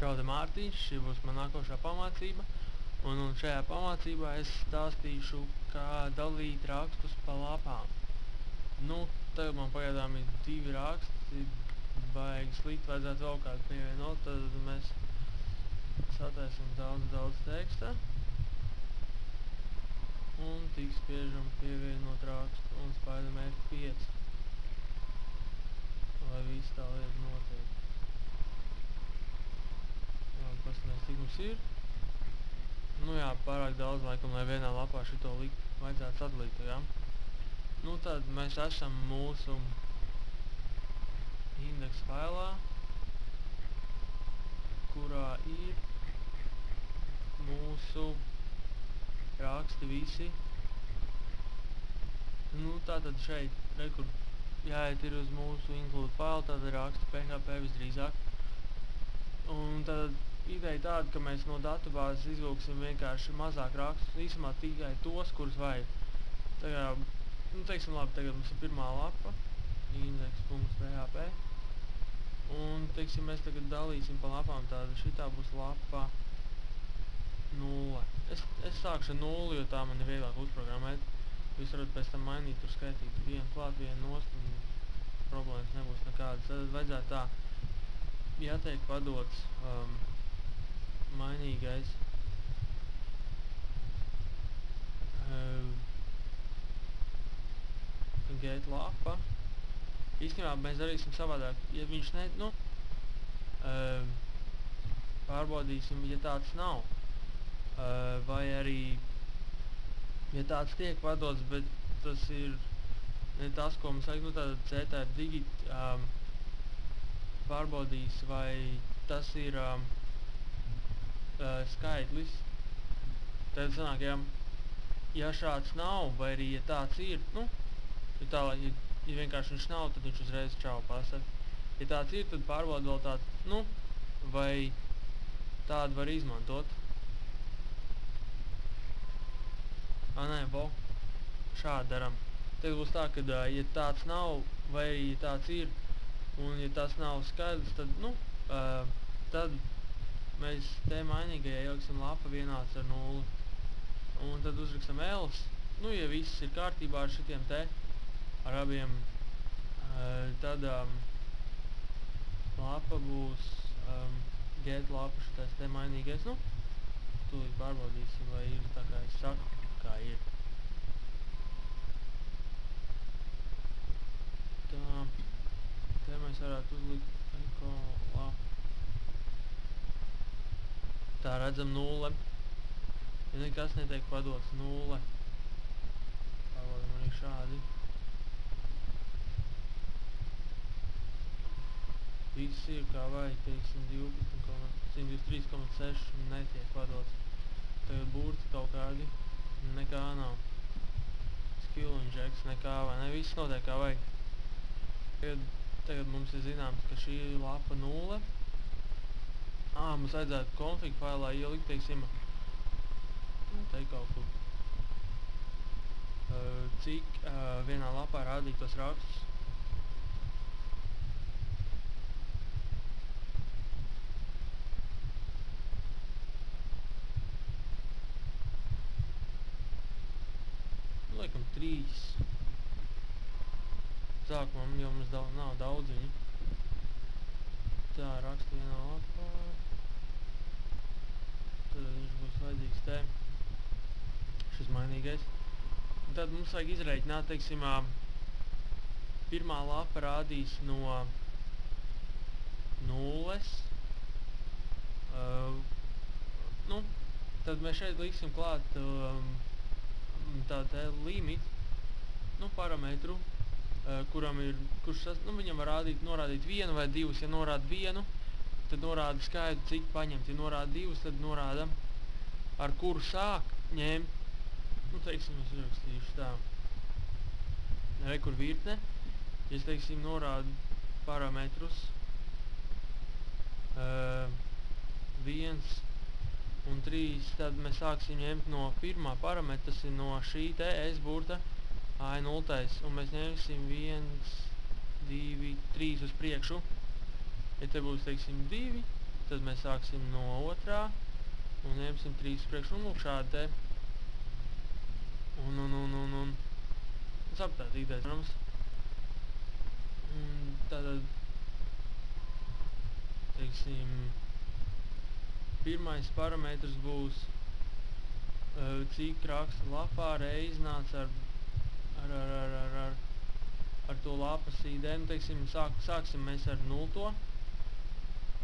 Čau, te Mārtiņš, šī būs man nākošā pamācība, un šajā pamācībā es stāstīšu, kā dalīt rakstus pa lapām. Tagad man pagaidām ir 2 raksti, baigi slikti, vajadzētu vēl kādu pievienot, tad mēs sataisim daudz teksta, un tik spiežam pievienot rakstu un spaidam F5, lai viss tā lieta notiek. Paskatās, cik mums ir. Jā, pārāk daudz laikam, lai vienā lapā šito likt, vajadzētu sadalīt, jā. Tad mēs esam mūsu indeksa failā, kurā ir mūsu raksti visi. Tātad šeit, kur jāiet ir uz mūsu include file, tātad raksti PHP visdrīzāk. Un tad ideja tāda, ka mēs no datubāzes izvilksim vienkārši mazāk rakstus, īsumā tikai tos, kurus vajag. Teiksim labi, tagad mums ir pirmā lapa, index.php, un, teiksim, mēs tagad dalīsim pa lapām, tāda šitā būs lapa 0. Es sākšu ar 0, jo tā man ir vieglāk uzprogrammēt. Jūs varat pēc tam mainīt, tur skaitīt vienu klāt, vienu nost, un problēmas nebūs nekādas. Tad vajadzētu tā, ja tiek padots mainīgais get lapa. Īstenībā mēs darīsim savādāk, ja viņš pārbaudīsim, ja tāds nav. Vai arī, ja tāds tiek padots, bet tas ir ne tas, ko mums vajag, tātad CTR Digit pārbaudīs, vai tas ir skaitlis. Tad sanāk, ja šāds nav, vai arī, ja tāds ir, ja vienkārši viņš nav, tad viņš uzreiz čau pasaka. Ja tāds ir, tad pārbaud vēl tādu, vai tādu var izmantot. Šādi daram. Tad būs tā, ka, ja tāds nav, vai arī, ja tāds ir, un ja tas nav skaidrs, tad, tad mēs te mainīgajā ieliksim lapa vienāds ar 0. Un tad uzrakstam else. Ja viss ir kārtībā ar šitiem te, ar abiem, tad lapa būs get lapa šitais te mainīgais. Tūlīt pārbaudīsim, vai ir tā kā es saku, kā ir. Tā. Te mēs varētu uzlikt eko lapu. Tā redzam 0. Ja nekas netiek padots 0. Pārbaudam arī šādi. Viss ir kā vajag, teiksim 123,6 netiek padots. Tagad burti kaut kādi, nekā nav. Skill injects, nekā vai ne, viss notiek kā vajag. Tagad mums ir zināms, ka šī ir lapa 0. Mums vajadzētu config failā ielikt, teiksim, te kaut kur, cik vienā lapā rādītos rakstus. Laikam 3. Sākumā jau mums nav daudz viņu. Tā, raksta vienā lapā. Tad viņš būs vajadzīgs te. Šis mainīgais. Un tad mums vajag izreikināt, teiksim, pirmā lapa rādīs no 0. Tad mēs šeit liksim klāt tādu limit, parametru, kurš viņam var norādīt 1 vai 2. Ja norāda 1, tad norāda skaitu, cik paņemt. Ja norāda 2, tad norāda, ar kuru sāk ņemt. Teiksim, es uzrakstīšu tā. Kur virkne. Ja es, teiksim, norādu parametrus 1 un 3, tad mēs sāksim ņemt no pirmā parametra, tas ir no šī te S burta A0, un mēs ņemsim 1, 2, 3 uz priekšu. Ja te būs, teiksim, 2, tad mēs sāksim no otrā un ņemsim 3 priekš, un lūk šādi te. Un. Saprātīgais, protams. Un tātad, teiksim, pirmais parametrs būs, cik raksta lapā reiz nāc ar to lapas ID. Nu, teiksim, sāksim mēs ar 0.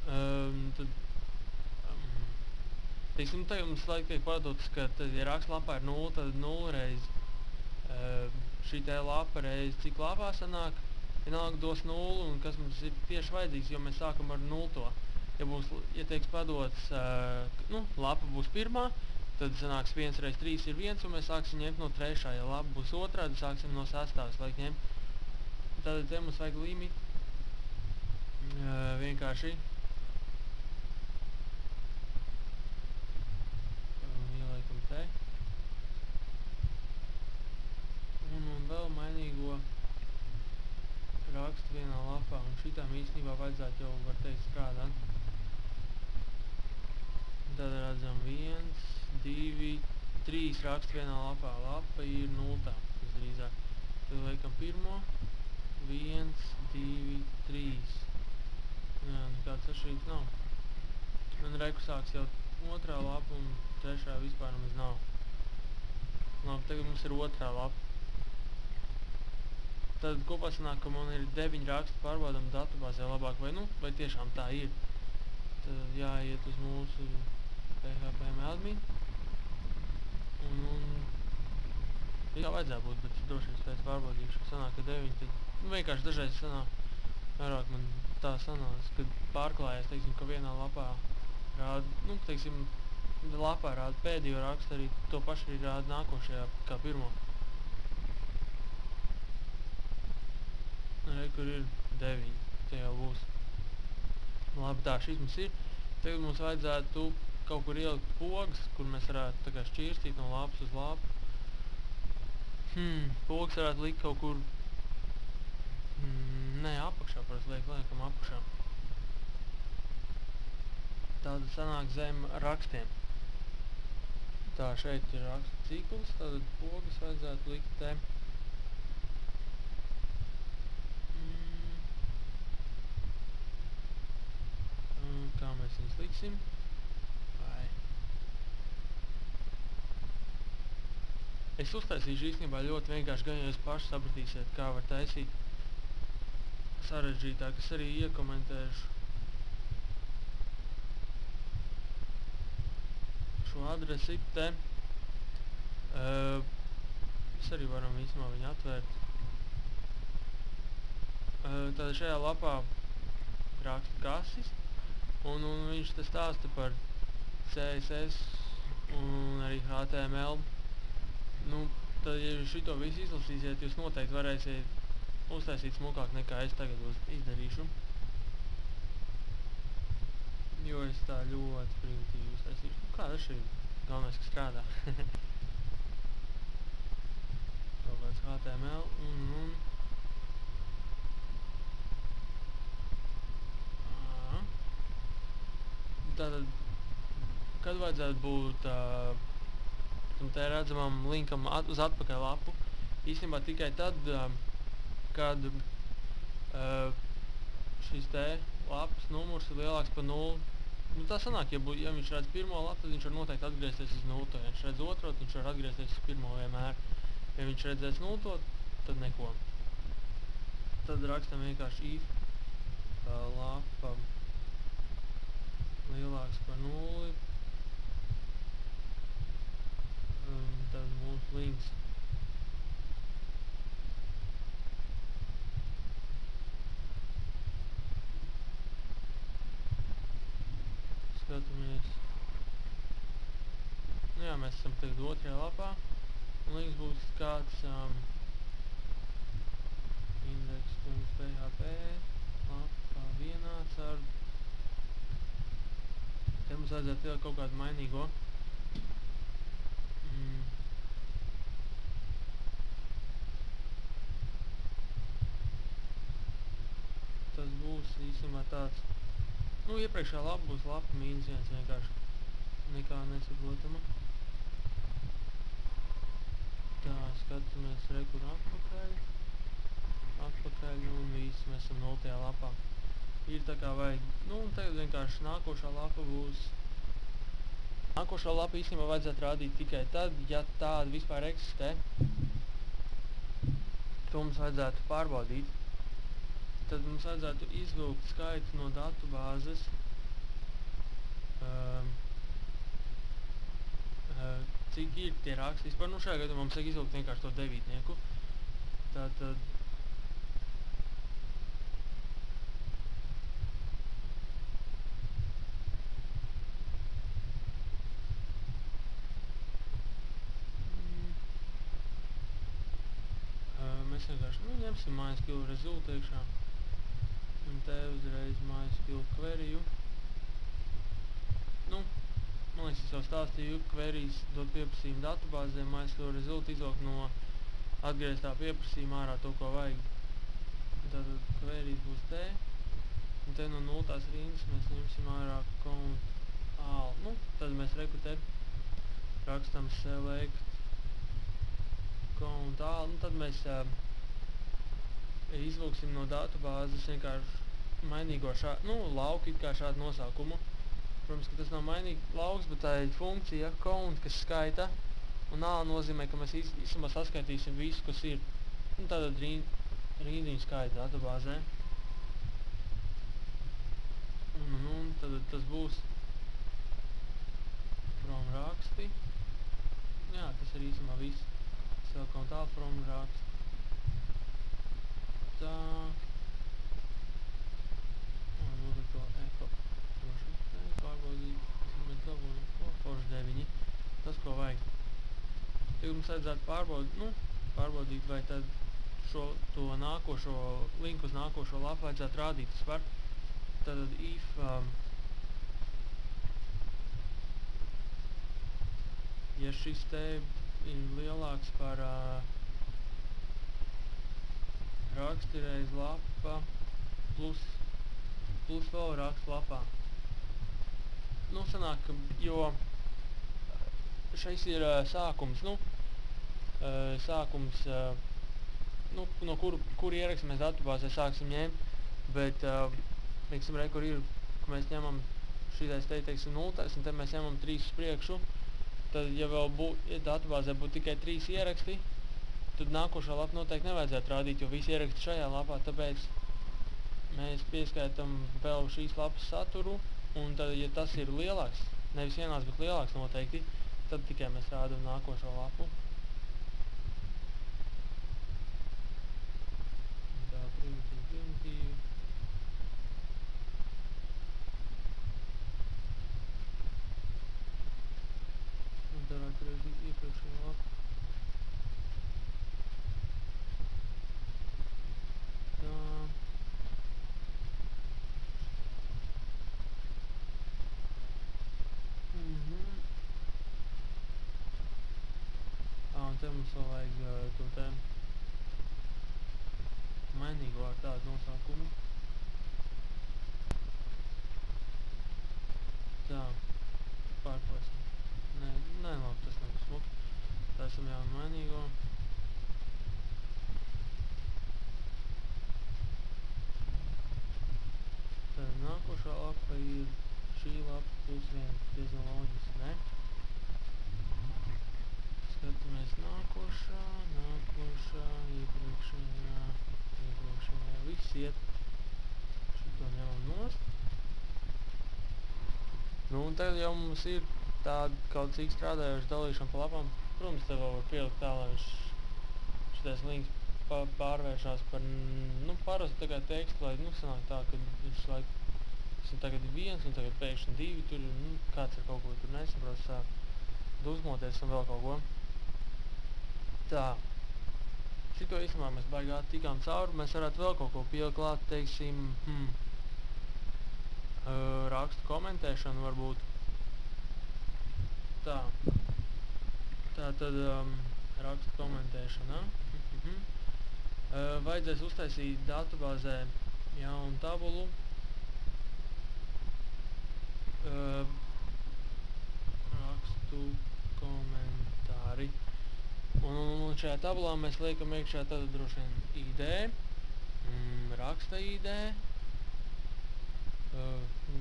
Tad, teiksim, tagad mums laik tiek padots, ka tad, ja raksta lapā ir 0, tad 0 reiz šī te lapa reiz cik lapā sanāk, vienalga dos 0, un kas mums ir tieši vajadzīgs, jo mēs sākam ar 0. Ja teiks padots, lapa būs pirmā, tad sanāks 1 reiz 3 ir 1, un mēs sāksim ņemt no 3. Ja lapa būs otrā, tad sāksim no 6. Laik ņemt. Tātad te mums vajag limit. Vienkārši ieliekam te. Un vēl mainīgo rakstu vienā lapā, un šitām īstenībā vajadzētu jau, var teikt, strādāt. Tad redzam 1, 2, 3 rakstu vienā lapā. Lapa ir 0, visdrīzāk. Tad liekam pirmo. 1, 2, 3. Jā, nekāds atšķirības nav. Un reku sāks jau otrā lapa, un 3. vispār nemaz nav. Labi, tagad mums ir otrā lapa. Tad kopā sanāk, ka man ir 9 rakstu pārbaudam datubāzē labāk, vai tiešām tā ir. Tad jāiet uz mūsu PHP admin. Un jā, vajadzētu būt, bet droši vien pēc pārbaudīšu. Sanāk, ka 9, tad vienkārši dažreiz sanāk, vairāk man tā sanās, kad pārklājas, teiksim, ka vienā lapā rāda, teiksim, lapā rāda pēdējo rakstu, arī to pašu arī rāda nākošajā kā pirmo. Re, kur ir 9, te jau būs. Labi, tā, šis mums ir. Tagad mums vajadzētu kaut kur ielikt pogas, kur mēs varētu tā kā šķirstīt no lapas uz lapu. Pogas varētu likt kaut kur, apakšā, parasti liekam apakšā. Tātad sanāk zem rakstiem. Tā, šeit ir rakstu cikls, tātad pogas vajadzētu likt te. Kā mēs viņus liksim? Es uztaisīšu īstenībā ļoti vienkārši, gan ja jūs paši sapratīsiet, kā var taisīt sarežģītāk. Es arī iekomentēšu šo adresi te. Es arī varam īstenībā viņu atvērt. Tātad šajā lapā raksta kasis, un viņš te stāsta par CSS un arī HTML. Tad, ja jūs šito visu izlasīsiet, jūs noteikti varēsiet uztaisīt smukāk nekā es tagad izdarīšu. Jo es tā ļoti primitīvi uztaisīšu. Kāda šī galvenais, kas strādā? Kaut kāds HTML un tātad, kad vajadzētu būt te redzamam linkam uz atpakaļ lapu, īstenībā tikai tad, kad šis te lapas numurs ir lielāks par 0. Tā sanāk, ja viņš redz pirmo lapu, tad viņš var noteikti atgriezties uz 0. Ja viņš redz otro, tad viņš var atgriezties uz pirmo vienmēr. Ja viņš redzēs 0, tad neko. Tad rakstam vienkārši if lapa lielāks par 0. Tad mūsu links. Skatāmies. Jā, mēs esam tagad otrajā lapā. Un links būs kāds index.php lapā vienāds ar. Te mums vajadzētu ielikt kaut kādu mainīgo. Tas būs īstenībā tāds Nu, iepriekšējā lapa būs lapa -1 vienkārši. Nekā nesaprotama. Tā, skatāmies rekur atpakaļ. Atpakaļ un viss, mēs esam 0. lapā. Ir tā kā vajag, nu, un tagad vienkārši nākošā lapa būs. Nākošā lapa īstenībā vajadzētu rādīt tikai tad, ja tāda vispār eksistē. To mums vajadzētu pārbaudīt. Tad mums vajadzētu izvilkt skaitu no datu bāzes. Cik ir tie raksti vispār. Nu, šajā gadījumā mums vajag izvilkt vienkārši to devītnieku. Tātad mēs vienkārši, nu, ņemsim MySQL result iekšā. Un te uzreiz MySQL queryju. Nu, man liekas, es jau stāstīju, queries dod pieprasījumu datubāzē, MySQL result izvilkt no atgrieztā pieprasījuma ārā to, ko vajag. Tātad queries būs te. Un te no 0. rindas mēs ņemsim ārā count all. Nu, tad mēs reku te rakstam select count all. Nu, tad mēs izvilksim no datubāzes vienkārši mainīgo lauku it kā šādu nosaukumu. Protams, ka tas nav mainīgi lauks, bet tā ir funkcija count, kas skaita. Un A nozīmē, ka mēs īstenībā saskaitīsim visu, kas ir. Un tātad rindiņu skaita datubāzē. Un tad tas būs from raksti. Jā, tas ir īstenībā viss. Select count all from raksti. Tā. Un uzliek to echo. Pārbaudīt. Mēs dabūjam ko? Forš 9. Tas, ko vajag. Tagad mums vajadzētu pārbaudīt, vai tad to nākošo linku uz nākošo lapu vajadzētu rādīt vispār. Tātad if ja šis te ir lielāks par raksti reiz lapa plus vēl raksts lapā. Nu, sanāk, jo šeit ir sākums, no kuru ierakstu mēs datubāzē sāksim ņemt, bet, teiksim, kur ir, ka mēs ņemam šitais te, teiksim, 0, un te mēs ņemam 3 uz priekšu, tad, ja vēl datubāzē būtu tikai 3 ieraksti, tad nākošā lapa noteikti nevajadzētu rādīt, jo visi ieraksti šajā lapā, tāpēc mēs pieskaitam vēl šīs lapas saturu, un tad, ja tas ir lielāks, nevis vienāds, bet lielāks noteikti, tad tikai mēs rādam nākošo lapu. Tā, primitīvi. Un tad atreiz iepriekšējo lapu. Tā. Un te mums vēl vajag to te mainīgo ar tādu nosaukumu. Tā, pārklāsim. Nē, labi, tas nav smuki. Tā esam jaunu mainīgo. Tad nākošā lapa ir šī lapa plus 1. Diezgan loģiski, ne? Skatāmies nākošā, iepriekšējā, viss iet. Šito ņemam nost. Nu, un tagad jau mums ir tāda kaut cik strādājoša dalīšana pa lapām. Protams, te vēl var pielikt tā, lai šitais links pārvēršās par, parasti tā kā tekstu, lai, sanāk tā, ka visu laiku esam tagad 1 un tagad pēkšņi 2, tur, kāds ar kaut ko tur nesaprot, sāk dusmoties un vēl kaut ko. Tā, šito īstenībā mēs baigāt tikām cauri, mēs varētu vēl kaut ko pieklāt, teiksim, rakstu komentēšanu varbūt. Tā, tad rakstu komentēšana. Vajadzēs uztaisīt datubāzē jaunu tabulu. rakstu komentāri. Un šajā tabulā mēs liekam iekšā tad droši vien ID, raksta ID,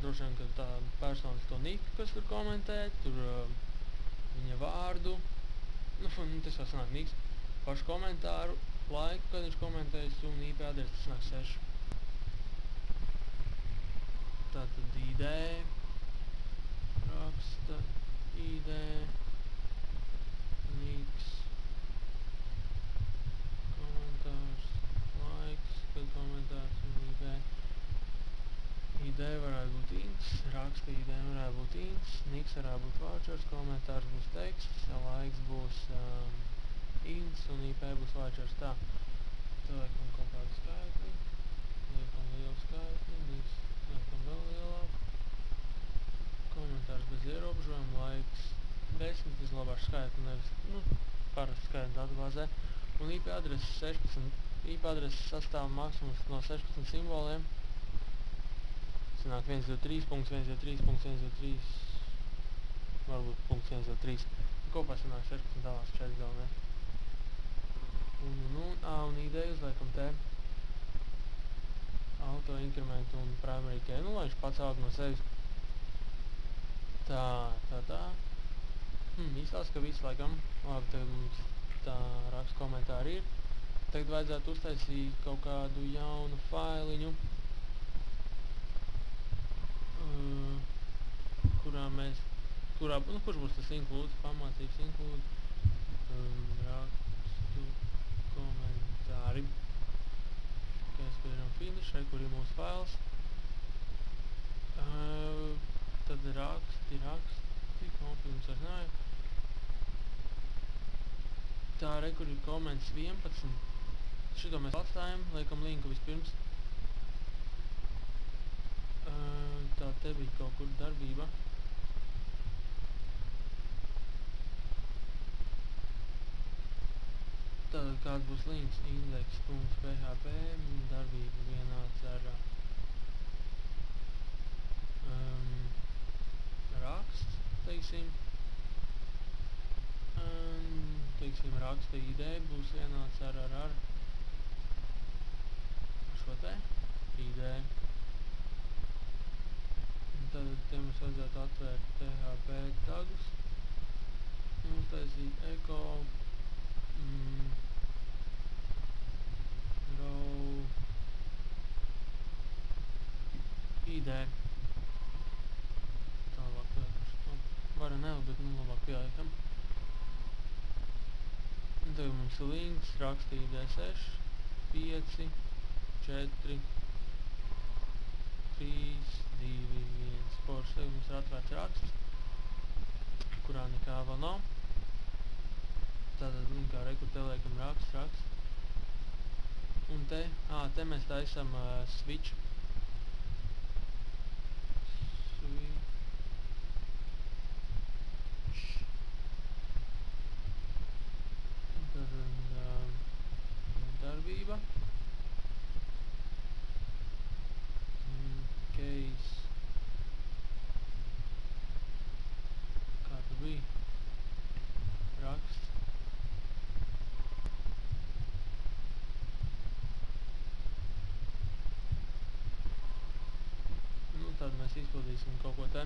droši vien, ka tā personas to niku, kas tur komentē, tur viņa vārdu, tas vēl sanāk niks, pašu komentāru, laiku, kad viņš komentējis, un IP adresi, tas sanāk 6. Tātad ID, raksta ID, niks, komentārs, laiks, kad komentārs un IP. ID varētu būt ints, raksta ID varētu būt ints, niks varētu būt vouchers, komentārs būs teksts, laiks būs ints un IP būs vouchers. Tā, liekam kaut kādu skaitli, liekam lielu skaitli, niks liekam vēl lielāku, komentārs bez ierobežojuma, laiks 10, izlabāšu skaitli, nevis, parasti skaitli datubāzē, un IP adreses 16, IP adreses sastāv maksimums no 16 simboliem, sanāk 123.123.123, varbūt .123, kopā sanāk 16 tālās 4 galvenē. Un ID uzliekam te auto increment un primary key, lai viņš pats aug no sevis. Tā. Izstāsta, ka viss laikam, labi, tagad mums tā raksta komentāri ir. Tagad vajadzētu uztaisīt kaut kādu jaunu failiņu, kurš būs tas include, pamācības include, rakstu komentāri. Mēs piedaram finish, kur ir mūsu fails. Tad raksti, kompliments vairs nav. Tā, kur ir comments 11. Šito mēs atstājam, liekam linku vispirms. Tā, te bija kaut kur darbība. Tātad kāds būs links index.php, darbība vienāds ar raksts, teiksim, raksta ID būs vienāds ar šo te ID. Tad te mums vajadzētu atvērt PHP tagus un uztaisīt echo row ID. Tālāk pieliekam. Varu nevu, bet labāk pieliekam. Un tagad mums ir links, raksta ID 6, 5, 4, 3, 2, 1. Forši, tagad mums ir atvērts raksts, kurā nekā vēl nav. Tātad linkā rekur te liekam raksts. Un te mēs taisam switch. Darbība. Case. Kā tu bija? Raksts. Tad mēs izpildīsim kaut ko te.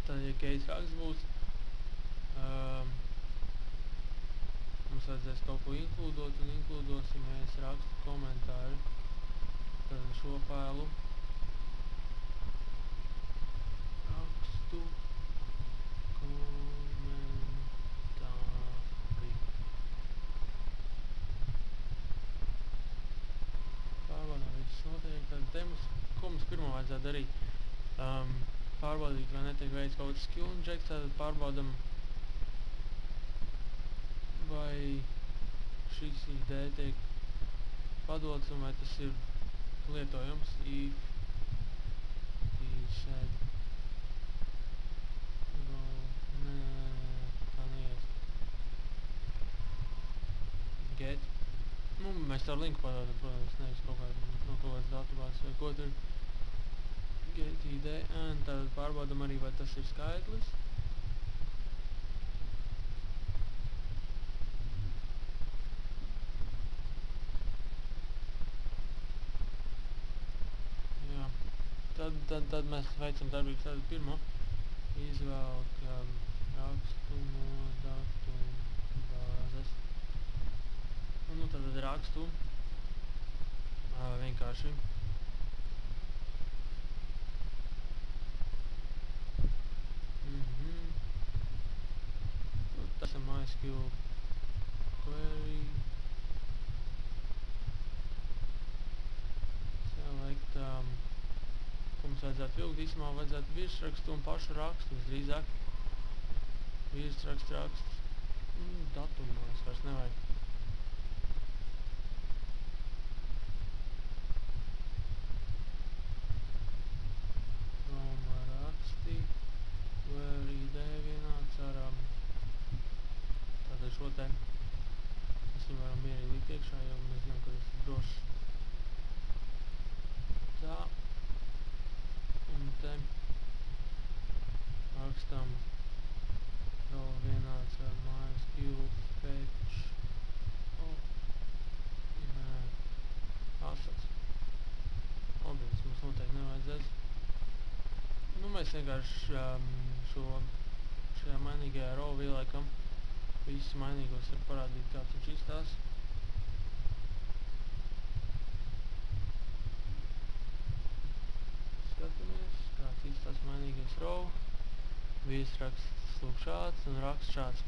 Tad, ja case raksts būs, mums vajadzēs kaut ko inkludot un inkludosim mēs rakstu komentāru. Tad šo failu rakstu komentāri. Pārbaudām viss notiek. Tad te mums, ko mums pirmo vajadzētu darīt? Pārbaudīt, vai netiek veids kaut kāds skill injects, tad pārbaudam, vai šis ID tiek padots un vai tas ir lietojams. If said tā neies. Get. Mēs ar linku padodam, protams, nevis kaut kādas datubāzes vai ko tur. get ID, un tad pārbaudam arī, vai tas ir skaitlis. Jā. Tad mēs veicam darbības tādu pirmo. Izvēlkam rakstu no datu bāzes. Un nu tad rakstu vienkārši tas ir MySQL query select ko mums vajadzētu vilkt, īsumā vajadzētu virsrakstu un pašu rakstu visdrīzāk. Virsraksts, datumu es vairs nevajag. From raksti, where ID vienāds ar tātad šo te mēs viņu varam mierīgi likt iekšā, jo mēs zinām, ka tas ir drošs. Tā. Un te rakstam vēl vienāds ar MySQL fetch. Nē. Assets. Objekts mums noteikti nevajadzēs. Nu, mēs vienkārši šajā mainīgajā row ieliekam visus mainīgos var parādīt, kā viņš izstās. Skatāmies, kāds izstās mainīgais row. Virsraksts lūk šāds un raksts šāds.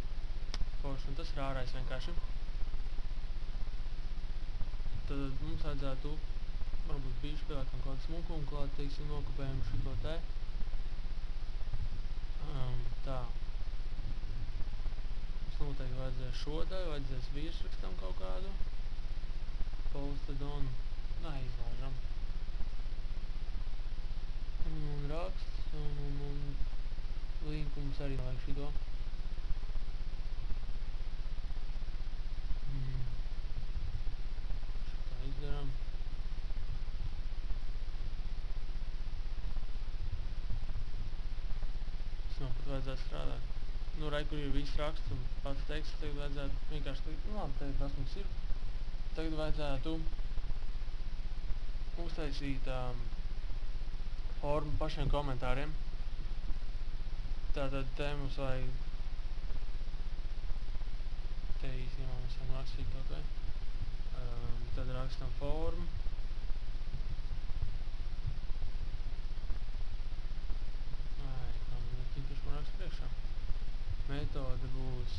Forši, un tas ir ārais vienkārši. Tad mums vajadzētu varbūt bišķi pieliekam kādu smukumu klāt, teiksim, nokopējam šito te. Tā. Mums noteikti vajadzēs šo daļu, vajadzēs virsrakstam kaut kādu. Posted on. Nē, izlāžam. Un raksts, un linku mums arī vajag šito. Šitā izdaram. Pat vajadzētu strādāt. Nu, re, kur ir viss raksts un pats teksts, tagad vajadzētu vienkārši, nu labi, tagad tas mums ir. Tagad vajadzētu uztaisīt formu pašiem komentāriem. Tātad te mums vajag, te īstenībā mēs varam rakstīt kaut vai. Tad rakstam formu. Metode būs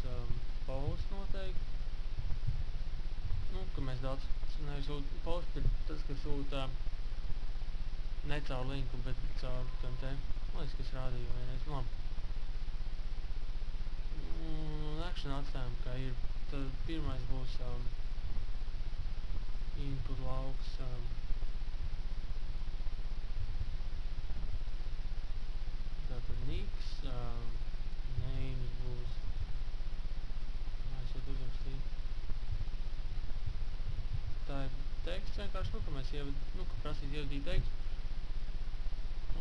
post noteikti. Nu, ka mēs datus nesūta. Post ir tas, kas sūta ne caur linku, bet caur tam te. Man liekas, kas rādīja vienreiz. Labi. Un action atstājam, kā ir. Tad pirmais būs input lauks. Tātad niks. Names būs. Es jau uzrakstīt. Tā ir teksts vienkārši, nu, ka mēs prasīt ievadīt tekstu.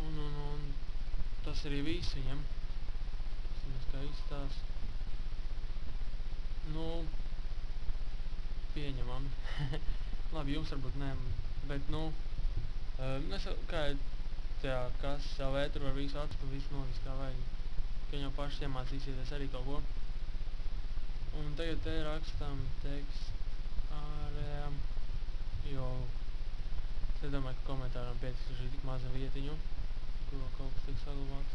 Un tas arī viss viņam. Tas kā izstās. Nu, pieņemam. Labi, jums varbūt ne, bet, nu, kā ir tajā, kas savu ētru var visu atstu un visu novist kā vajag. Ka jau paši iemācīsieties arī kaut ko. Un tagad te rakstam tekst ārējām, jo es domāju, ka komentāram pietiks šī tik maza vietiņu, kur vēl kaut kas tiek saglabāts.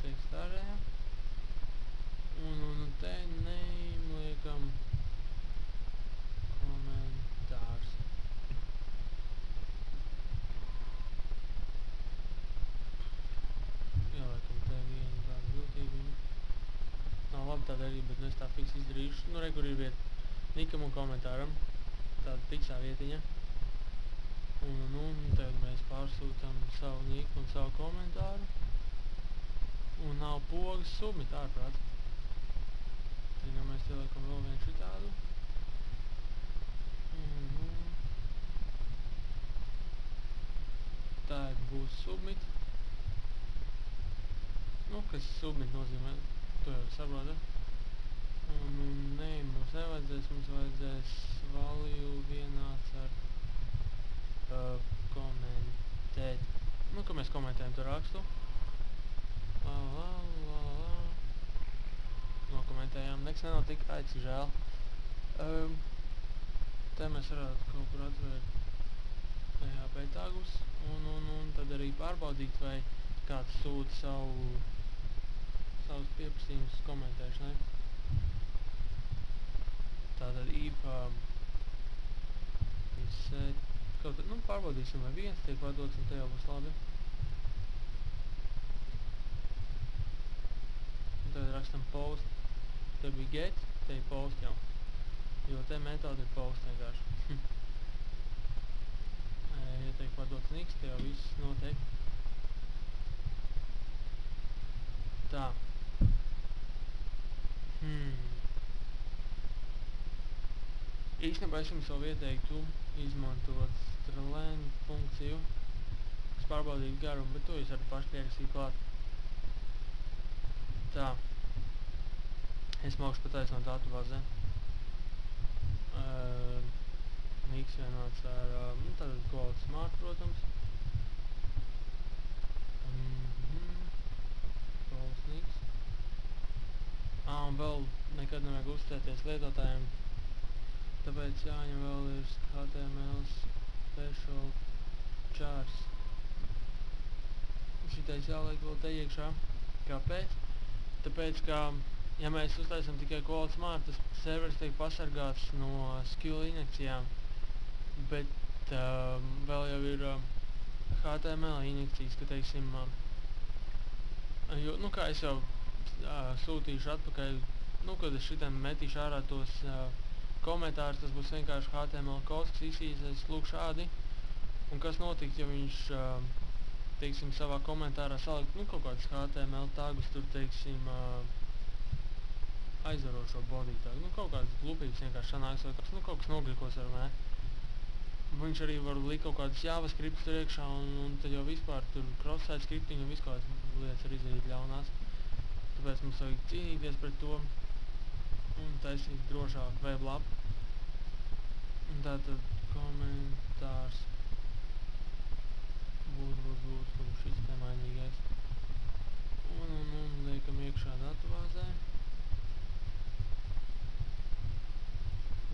Tekst ārējām. Un te name liekam komentārs. Labi tāda arī, bet es tā fiks izdarīšu. Nu, re, kur ir vieta nikam un komentāram. Tāda fiksā vietiņa. Un tagad mēs pārsūtam savu niku un savu komentāru. Un nav pogas submit ārprāt. Tagad mēs ieliekam vēl vienu šitādu. tag būs submit. Nu, kas submit nozīmē, to jau saprota. Un name mums nevajadzēs, mums vajadzēs value vienāds ar komentēt. Nu, ka mēs komentējam to rakstu. Nokomentējām, nekas nenotika, cik žēl. Te mēs varētu kaut kur atvērt PHP tagus un tad arī pārbaudīt, vai kāds sūta savus pieprasījumus komentēšanai. Tātad if set, kaut tad, pārbaudīsim, vai viens tiek padots, un te jau būs labi. Un tad rakstam post, te bija get, te ir post jau. Jo te metode ir post vienkārši. Ja tiek padots niks, te jau viss notiek. Tā. Īstenībā es jums vēl ieteiktu izmantot strlen funkciju, kas pārbaudītu garumu, bet to jūs varat paši pierakstīt klāt. Tā. Es mākšu pataisnot datubāzē. Niks vienāds ar, tātad quality smart, protams. Post niks. Un vēl nekad nevajag uzticēties lietotājiem. Tāpēc jāņem vēl ir HTML special chars. Šitais jāliek vēl te iekšā. Kāpēc? Tāpēc, ka, ja mēs uztaisam tikai quality smart, tas serveris tiek pasargāts no skill injekcijām. Bet vēl jau ir HTML injekcijas, ka teiksim, jo, kā es jau sūtīšu atpakaļ, kad es šitam metīšu ārā tos komentārus, tas būs vienkārši HTML kods, kas izsīsies lūk šādi. Un kas notiks, ja viņš, teiksim, savā komentārā salikt, kaut kādus HTML tagus, tur, teiksim, aizvarošo body tagu. Kaut kādas glupības vienkārši sanāks, vai kaut kas noglikos ar mē. Viņš arī var likt kaut kādas JavaScripts tur iekšā, un tad jau vispār tur cross-site scripting un visu kādas lietas var izdarīt ļaunās. Tāpēc mums vajag cīnīties pret to un taisīt drošāk weblapu. Un tātad komentārs būs šis te mainīgais. Un liekam iekšā datubāzē.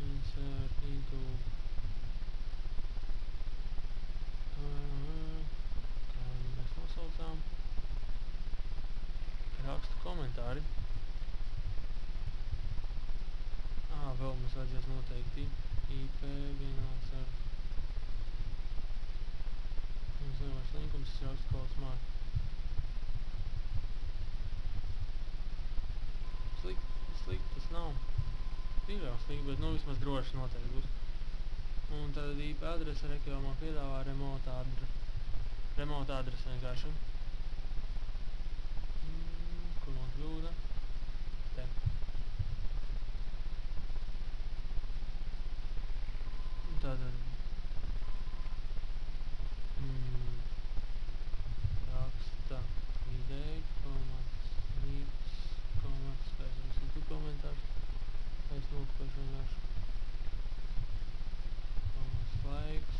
Insert into kā mēs nosaucām. Rakstu komentāri. Vēl mums vajadzēs noteikti IP vienāds ar mums nevairs linkums, tas rakstu quality smart. Slikt tas nav. Ir jau slikt, bet vismaz droši noteikti būs. Un tad IP adrese reklamā piedāvā remote adrese vienkārši. Kur man kļūda? Te. Tātad raksta ideja, niks, skaidrs, visi tu komentārs. Es nokopēšu vienkārši. Likes,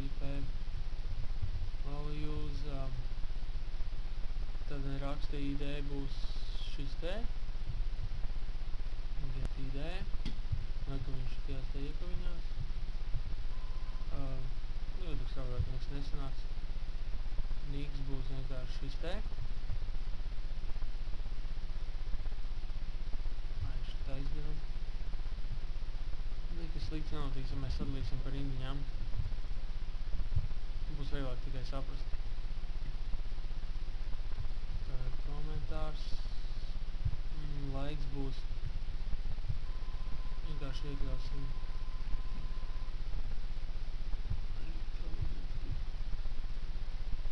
IP, values, tad raksta ID būs šis te, get ID, vai ka viņš šitās te iekaviņās, ļoti saprāt, nekas nesanāks, niks būs vienkārši šis te, šitā izdaram. Nekas slikts nenotiks, ja mēs sadalīsim par indiņām. Būs vieglāk tikai saprast. Tad komentārs. Laiks būs. Vienkārši iekļausim.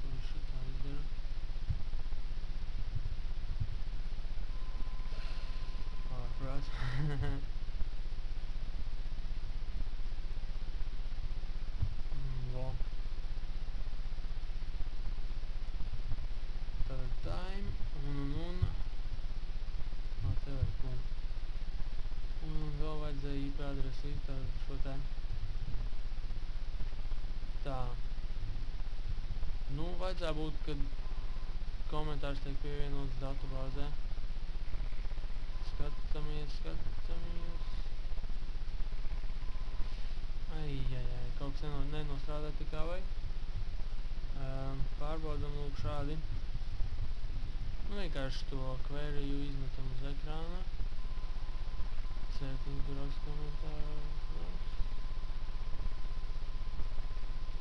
Ko viņš šitā izdara? Ārprāt. time, un. Te vajag, un vēl vajadzēja IP adresi šo te. Tā. Nu, vajadzēja būt, kad komentārs tiek pievienots datubāzē. Skatāmies. Kaut kas nenostrādā tik kā vajag. Pārbaudam lūk šādi. Nu, vienkārši to queryju izmetam uz ekrāna. Certiņu tur raksta komentārus.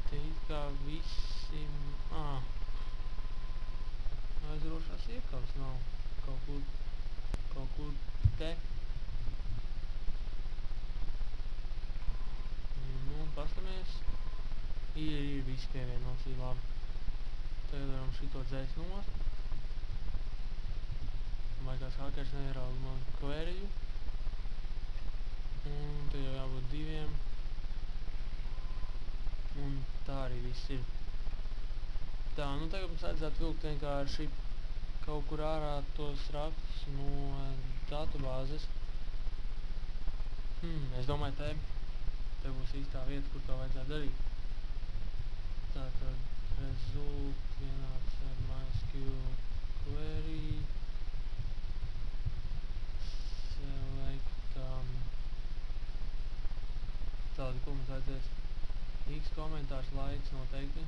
Te it kā visi... aizrošās iekavas nav. Kaut kur te. Nu, pastamies. Ir viss pievienots, ir labi. Tagad varam šito dzēst nost. Vai kāds hakers neierauga man queryju. Un te jau jābūt 2. Un tā arī viss ir. Tā, nu tagad mums vajadzētu vilkt vienkārši kaut kur ārā tos rakstus no datubāzes. Es domāju, te būs īstā vieta, kur to vajadzētu darīt. Tātad result vienāds ar MySQL query. Select. Tātad, ko mums vajadzēs? X komentārs laiks noteikti.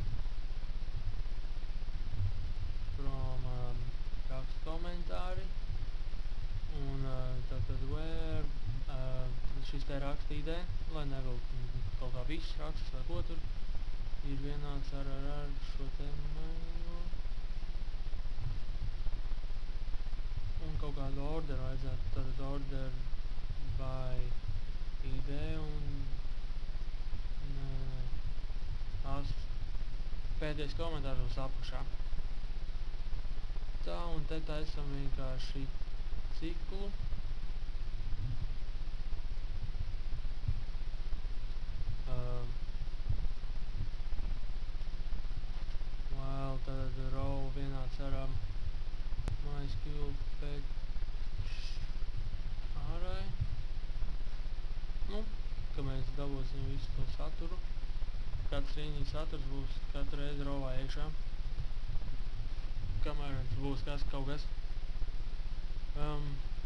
From rakstu komentāri. Un tātad where šis te raksta ID, lai nevilk kaut kā viss raksts vai ko tur. Ir vienāds ar šo te mailu. Un kaut kādu orderu vajadzētu. Tātad order by ID un pēdējais komentārs būs apakšā. Tā, un te taisam vienkārši ciklu. Tad row vienāds ar MySQL fetch ārai. Nu, ka mēs dabūsim visu to saturu. Kāds rindiņas saturs būs katru reizi rowā iekšā. Kamēr būs kaut kas.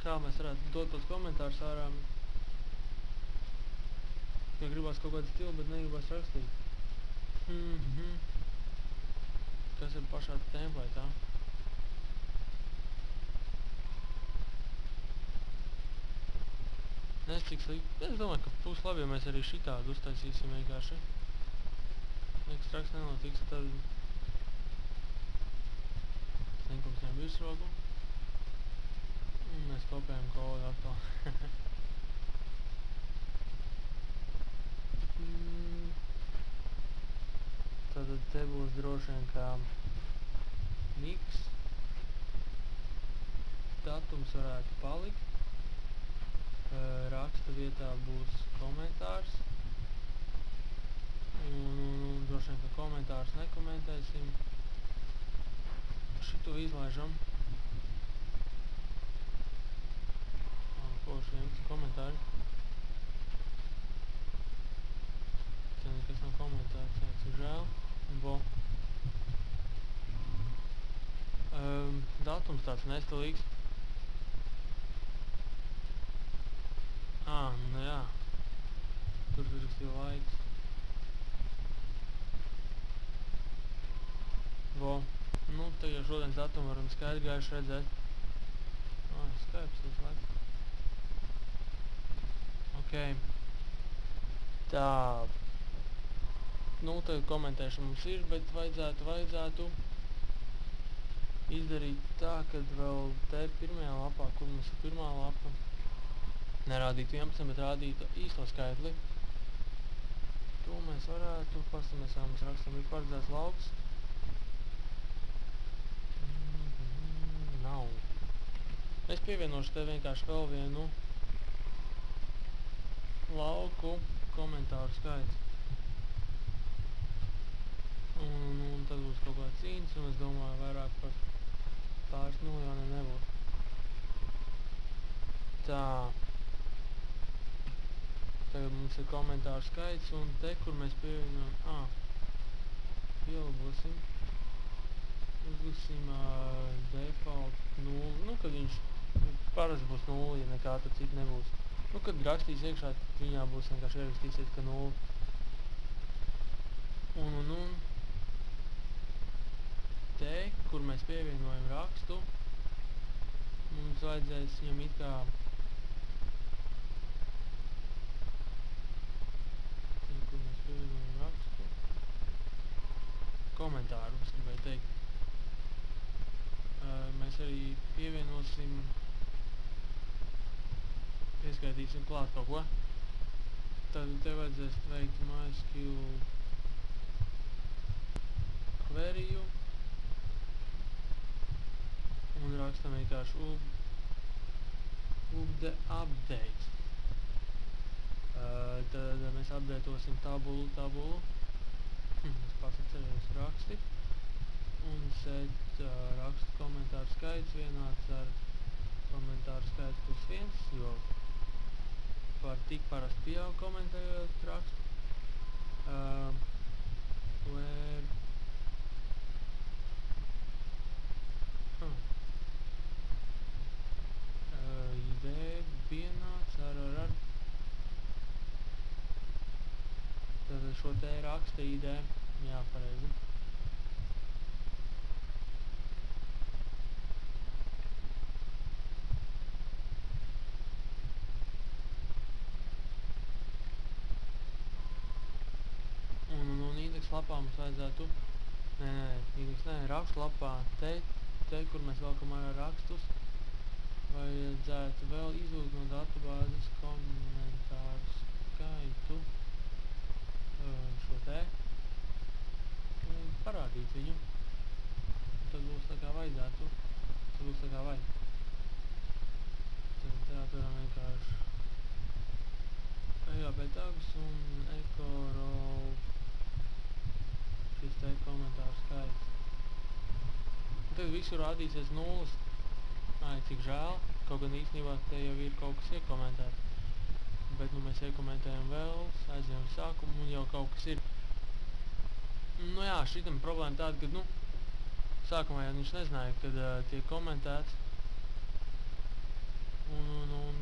Kā mēs varētu dot tos komentārus ārā. Ja gribās kaut kādu stilu, bet negribās rakstīt. Kas ir pašā templateā? Cik slikti. Es domāju, ka būs labi, ja mēs arī šitādu uztaisīsim vienkārši. Nekas traks nenotiks, tad sniegumsiem virsrogu. Un mēs kopējam kodu atkal. Tātad te būs droši vien kā mix. Datums varētu palikt. Raksta vietā būs komentārs. Un droši vien, ka komentārs nekomentēsim. Šito izlaižam. Ko šiem komentāri? Te nekas nav komentārs, cik žēl. Bo. Datums tāds nestilīgs. Nu jā. Tur rakstīja laiks. Bo. Nu, tagad šodienas datumu varam skaidri gaiši redzēt. Skypes tas laiks. Ok. Tā. Nu, tagad komentēšana mums ir, bet vajadzētu izdarīt tā, kad vēl te pirmajā lapā, kur mums ir pirmā lapa, nerādīt 11, bet rādīt īsto skaitli. To mēs varētu, pastamies, vai mums rakstam ir paredzēts lauks. Nav. Es pievienošu te vienkārši vēl vienu lauku komentāru skaits. Un tad būs kaut kāds cīņas, un es domāju vairāk par pāris miljoniem nebūs. Tā. Tagad mums ir komentāru skaits, un te, kur mēs pievienojam, ielabosim, uzliksim default 0, nu, kad viņš parasti būs 0, ja nekā tad cita nebūs. Nu, kad rakstīs iekšā, tad viņā būs vienkārši ierakstīsies, ka 0. Un. Te, kur mēs pievienojam rakstu, mums vajadzēs viņam it kā komentāru, es gribēju teikt. Mēs arī pievienosim, ieskaitīsim klāt kaut ko. Tad te vajadzēs veikt MySQL queryju un rakstam vienkārši update. Tad mēs updatēsim tabulu. Es pats atcerējos raksti un set rakstu komentāru skaits vienāds ar komentāru skaits plus 1, jo par tik parasti pieaug komentējot rakstu. Where ID vienāds ar tad šo te raksta ID, jā, pareizi. Un indeks lapā mums vajadzētu, rakstu lapā, te, kur mēs velkam ar rakstus, vajadzētu vēl izlūgt no datubāzes komentāru skaitu, šo te, un parādīt viņu. Tad būs tā kā vajadzētu, Tad te atveram vienkārši PHP tagus un echo-row šis te komentāru skaits. Tad visur rādīsies nulles. Cik žēl, kaut gan īstenībā te jau ir kaut kas iekomentēts. Bet nu mēs iekomentējam vēl, aizējam sākumu un jau kaut kas ir. Nu jā, šitam problēma tāda, ka, sākumā jau viņš nezināja, kad tiek komentēts. Un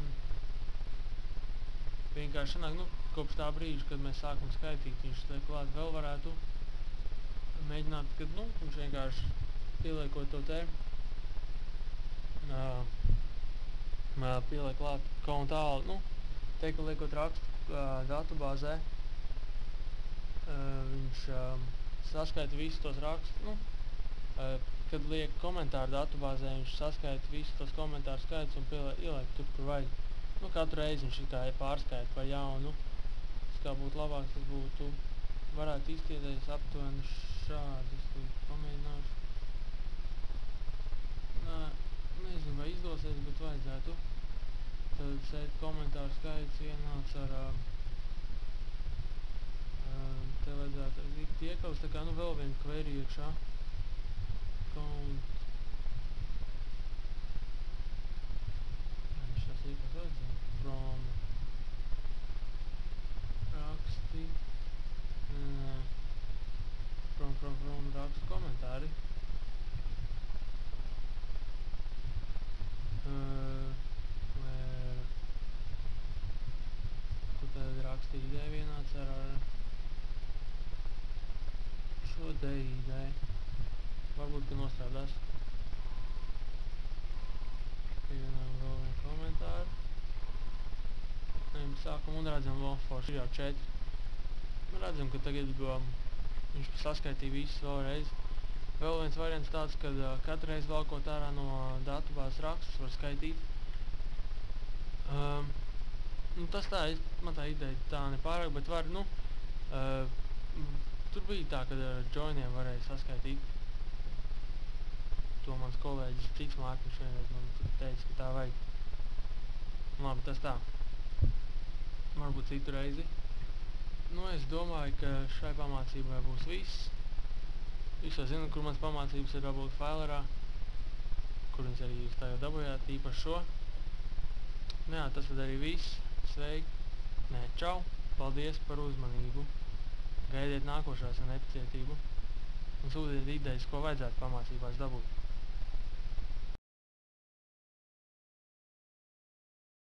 vienkārši sanāk, kopš tā brīža, kad mēs sākam skaitīt, viņš te klāt vēl varētu mēģināt, kad, viņš vienkārši pieliekot to te, pieliek klāt kaut un tālu, te, ka liekot rakstu datubāzē, viņš saskaita visus tos rakstus, kad liek komentāru datubāzē, viņš saskaita visus tos komentāru skaits un ieliek tur, kur vajag. Katru reizi viņš kā pārskaita pa jaunu. Tas kā būtu labāk, tas būtu, varētu iztiedēties aptuveni šādi. Es pamēģināšu. Nezinu, vai izdosies, bet vajadzētu. Tad set komentāru skaits vienāds ar te vajadzētu iekavs, tā kā, vēl vienu query iekšā. Count. Viņš tās iekavs vajadzētu. From raksti. From rakstu komentāri. Kur tad raksta ID vienāds ar šo ID. Varbūt, ka nostrādās. Pievienojam vēl vienu komentāru. Sākam un redzam, forši ir jau 4. Redzam, ka tagad viņš saskaitīja visus vēlreiz. Vēl viens variants tāds, kad katru reizi valkot ārā no datubāzes rakstus var skaitīt. Tas tā, man tā ideja tā nepārāk, bet var, tur bija tā, kad ar joiniem varēja saskaitīt. To mans kolēģis Ciks Mārtiņš vienreiz man teica, ka tā vajag. Labi, tas tā. Varbūt citu reizi. Es domāju, ka šai pamācībai būs viss. Jūs jau zināt, kur mans pamācības ir dabūt Filerā. kur viņas arī jūs tā jau dabūjāt, īpaši šo. Nu jā, tas tad arī viss. Sveiki. Nē, čau. Paldies par uzmanību. Gaidiet nākošās ar nepacietību. Un sūtiet idejas, ko vajadzētu pamācībās dabūt.